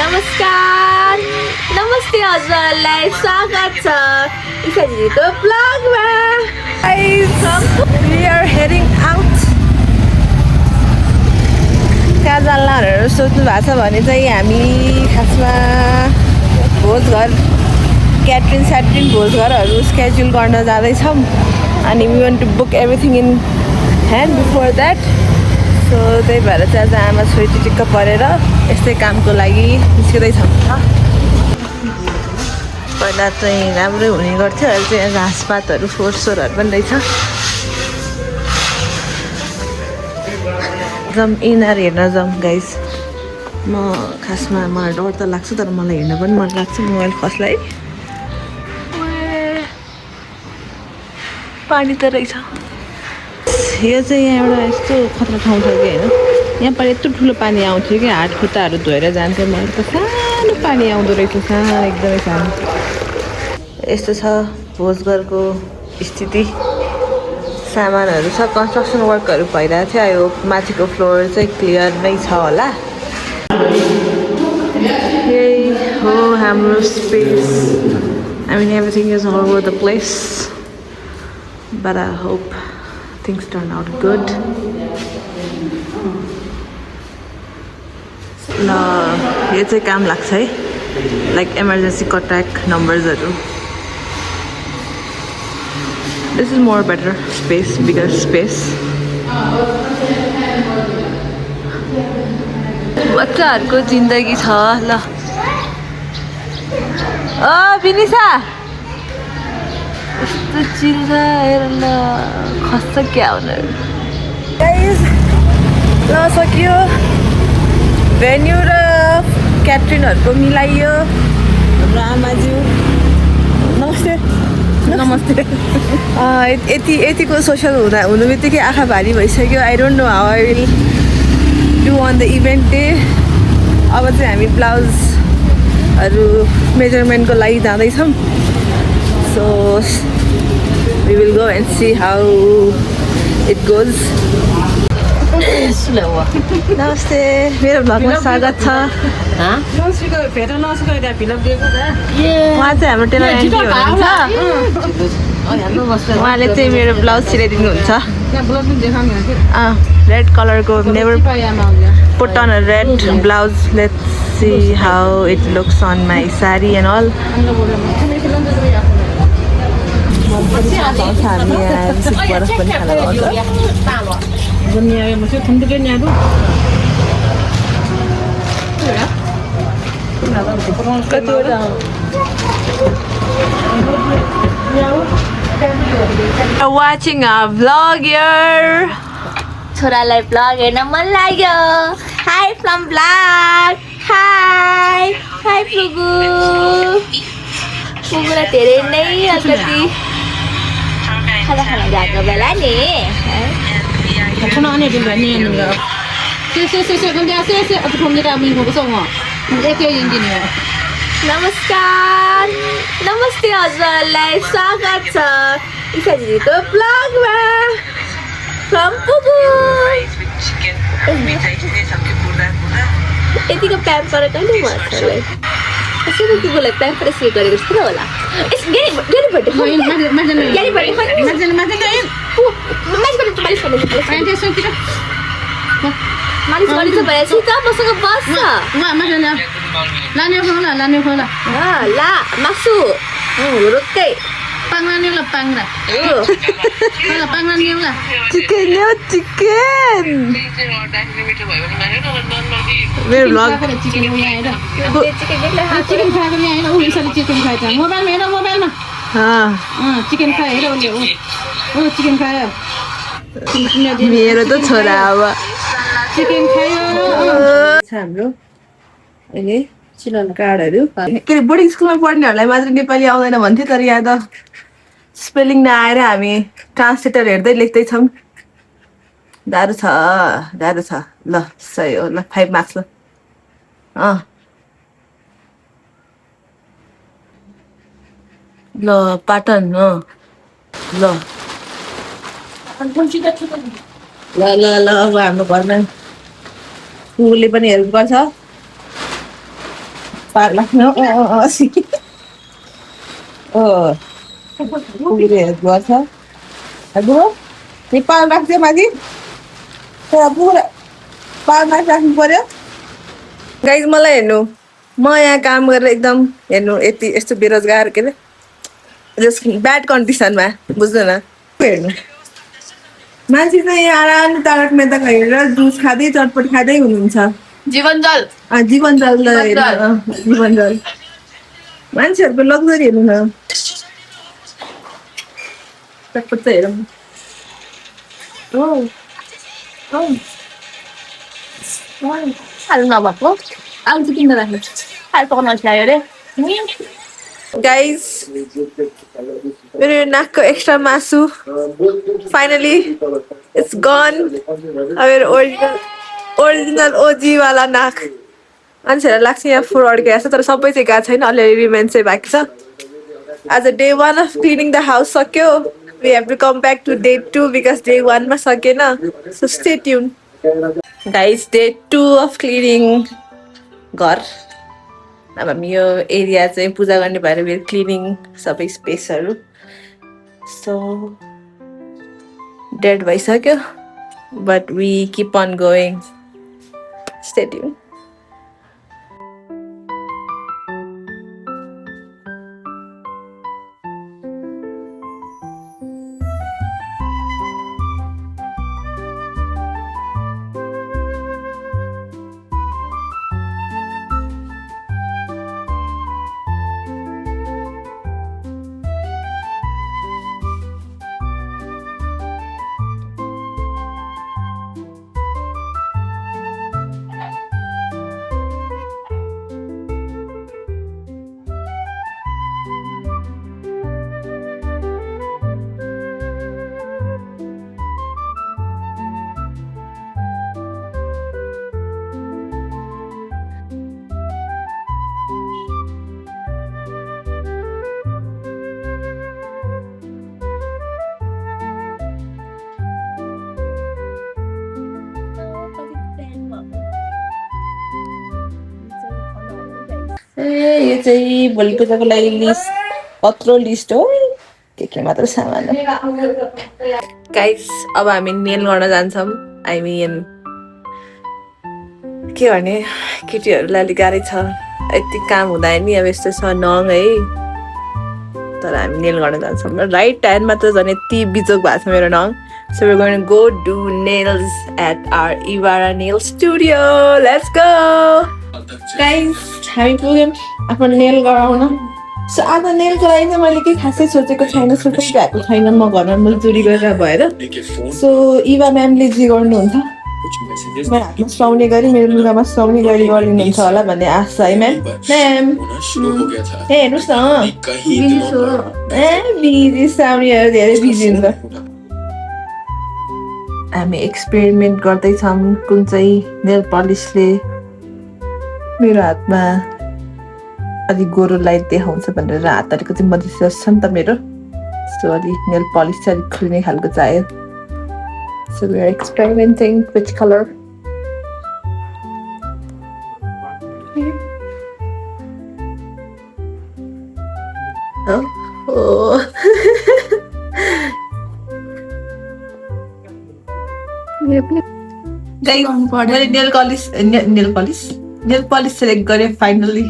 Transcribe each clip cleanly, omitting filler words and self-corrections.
नमस्कार नमस्ते हजुरहरूलाई स्वागत छ इसाजीको ब्लगमा We are heading out. कहाँ जान्ला भनेर सोच्नु भएको छ भने चाहिँ हामी खासमा भोजघर क्याटरिन भोजघरहरू स्केड्युल गर्न जाँदैछौँ अनि we want to book everything in hand before that. So त्यही भएर चाहिँ आज आमा छोरी टिक्क परेर यस्तै कामको लागि निस्किँदैछौँ। पहिला चाहिँ राम्रै हुने गर्थ्यो अहिले चाहिँ घाँसपातहरू फोहोरसोरहरू पनि रहेछ। जाउँ यिनीहरू हेर्न जाउँ गाइस। म खासमा मलाई डर त लाग्छ तर मलाई हेर्न पनि मन लाग्छ मोबाइल खस्लाई। पानी त रहेछ। यो चाहिँ यहाँ एउटा यस्तो खतरा ठाउँ छ कि होइन, यहाँ पर यत्रो ठुलो पानी आउँथ्यो कि हात खुट्टाहरू धोएर जान्थ्यो। मलाई त सानो पानी आउँदो रहेछ, सानो एकदमै सानो। यस्तो छ भोजघरको स्थिति। सामानहरू छ, कन्स्ट्रक्सन वर्कहरू भइरहेको थियो। यो माथिको फ्लोर चाहिँ क्लियर नै छ होला। यही हो हाम्रो space. I mean everything is all over the place, but I hope things turn out good. ल यो चाहिँ काम लाग्छ है, लाइक इमर्जेन्सी कन्ट्याक्ट नम्बर्सहरू। This is more better space, bigger space. बच्चाहरूको जिन्दगी छ ल। विनिसा यस्तो चिल्छ हेर ल, खस्छ क्या उनीहरू। गाइस ल सक्यो, भेन्यू र क्याटरिनहरूको मिलाइयो। हाम्रो आमाज्यू नमस्ते नमस्ते। यतिको सोसल हुनु बित्तिकै आँखा भारी भइसक्यो। I don't know how I will do on the event day. अब चाहिँ हामी ब्लाउजहरू मेजरमेन्टको लागि जाँदैछौँ। So we will go and see how it goes. नमस्ते, मेरो भ्लगमा स्वागत छ। उहाँ चाहिँ हाम्रो टेलर आन्टी हुनुहुन्छ। उहाँले चाहिँ मेरो ब्लाउज सिलाइदिनुहुन्छ। रेड कलरको never put on a red blouse. Let's see how it looks on my sari and all. हामी बरफ पनि खाना पाउँछ। Watching a vlogger. छोरालाई ब्लग हेर्न मन लाग्यो। Hi from blog. Hi hi पुगु। पुगुलाई धेरै नै अलिकति खाना गएको बेला नि। नमस्कार नमस्ते हजुरहरूलाई स्वागत छ इसाजीको ब्लगमा फ्रम पुगु। यतिको प्याम्पर कहिले मलाई कसरी पुगुलाई प्याम्पर यसरी गरेको जस्तो होला। मालिस गरिन्छ भनेपछि त मसँग बस्छ। ला मासु रोक्कै चिकन ल्याऊ चिकन। मेरो भ्लग मेरो त छोरा अब चिकन खायो। हाम्रो अहिले कार्डहरू के अरे बोर्डिङ स्कुलमा पढ्नेहरूलाई मात्र नेपाली आउँदैन भन्थ्यो, तर यहाँ त स्पेलिङ नआएर हामी ट्रान्सलेटर हेर्दै लेख्दैछौँ। गाह्रो छ गाह्रो छ। ल सही हो, ल 5 मार्क्स ल। ल पाटन ल ल ल ल अब हाम्रो घरमा उसले पनि हेल्प गर्छ। पार लाग्नु पुगेर गर्छ बुढो नि पार लाग्छ माथि पुरा पार राख्नु पर्यो गाइज मलाई हेर्नु म यहाँ काम गरेर एकदम हेर्नु यति यस्तो बेरोजगार के अरे जस्ट ब्याड कन्डिसनमा बुझ्नु न हेर्नु मान्छे चाहिँ यहाँ आराम तारक मेहता हेरेर जुस खाँदै चटपट खाँदै हुनुहुन्छ जीवन जल जीवन जल जीवन जल मान्छेहरूको लग्जरी हेर्नु न चटपट चाहिँ हेरौँ हाल्नु नभएको आउँछ किन राख्नु हाल पकाउन ल्यायो अरे गाइज मेरो यो नाकको एक्स्ट्रा मासु फाइनली इट्स गन मेरो ओरिजिनल ओजीवाला नाक मान्छेहरूलाई लाग्छ यहाँ फोहोर अड्किएको छ तर सबै चाहिँ गएको छैन अलिअलि रिमेन्स चाहिँ बाँकी छ आज day 1 of cleaning the house सक्यो we have to come back to day 2 because day 1 मा सकेन so stay tune guys day 2 of cleaning घर अब हामी यो एरिया चाहिँ पूजा गर्ने भएर मेरो क्लिनिङ सबै स्पेसहरू सो डेड भइसक्यो but we keep on going stay tune यो चाहिँ भोलि पूजाको लागि लिस्ट कत्रो लिस्ट हो के मात्र सामान गाइस अब हामी नेल गर्न जान्छौँ आई मिन के भने केटीहरूलाई अलिक गाह्रै छ यति काम हुँदैन नि अब यस्तो छ नङ है तर हामी नेल गर्न जान्छौँ राइट टाइममा त झन् यति बिजोग भएको छ मेरो नङ So we're going to go do nails at our Ivara Nail Studio. Let's go! Guys, हामी पुग्यौँ आफ्नो नेल गराउन सो आज नेलको लागि चाहिँ मैले केही खासै सोचेको छैन सोचेको भएको छैन म घरमा मजदुरी गरेर भएर सो इभा म्यामले जे गर्नुहुन्छ मेरो हातमा सुहाउने गरी मेरो लुगामा सुहाउने गरी गरिदिनुहुन्छ होला भन्ने आशा है म्याम म्याम ए हेर्नुहोस् न बिजी साउनेहरू धेरै बिजी हुन्छ हामी एक्सपेरिमेन्ट गर्दैछौँ कुन चाहिँ नेल पलिसले मेरो हातमा अलिक गोरो लाइट देखाउँछ भनेर हात अलिकति मधेसी छ नि त मेरो सो अलिक नेल पलिस चाहिँ अलिक खुल्ने खालको चाहियो so we are experimenting which colour मैले नेल पलिस सेलेक्ट गरेँ फाइनली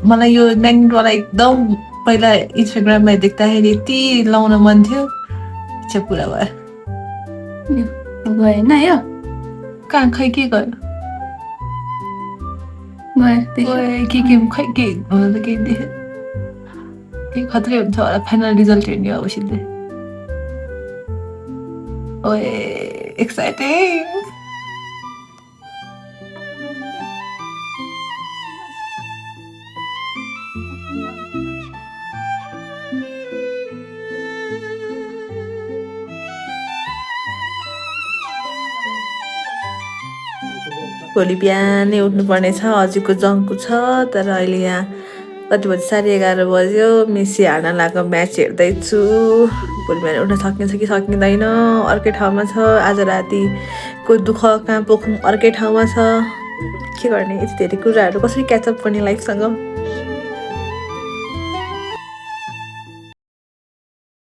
मलाई यो म्याग्नेटवाला एकदम पहिला इन्स्टाग्राममा देख्दाखेरि यति लाउन मन थियो इच्छा पुरा भयो गएन यो कहाँ खै के गयो के खै के हुन त केही देखेँ केही खत्रै हुन्छ होला फाइनल रिजल्ट हेर्ने अब सिधै ओए एक्साइटिङ भोलि बिहानै उठ्नुपर्ने छ अझैको जङ्कु छ तर अहिले यहाँ कति बजी 11:30 बज्यो मेसी हार्न लागेको म्याच हेर्दैछु भोलि बिहान उठ्न सकिन्छ कि सकिँदैन अर्कै ठाउँमा छ आज रातिको दुःख कहाँ पोखौँ अर्कै ठाउँमा छ के गर्ने यति धेरै कुराहरू कसरी क्याचअप गर्ने लाइफसँग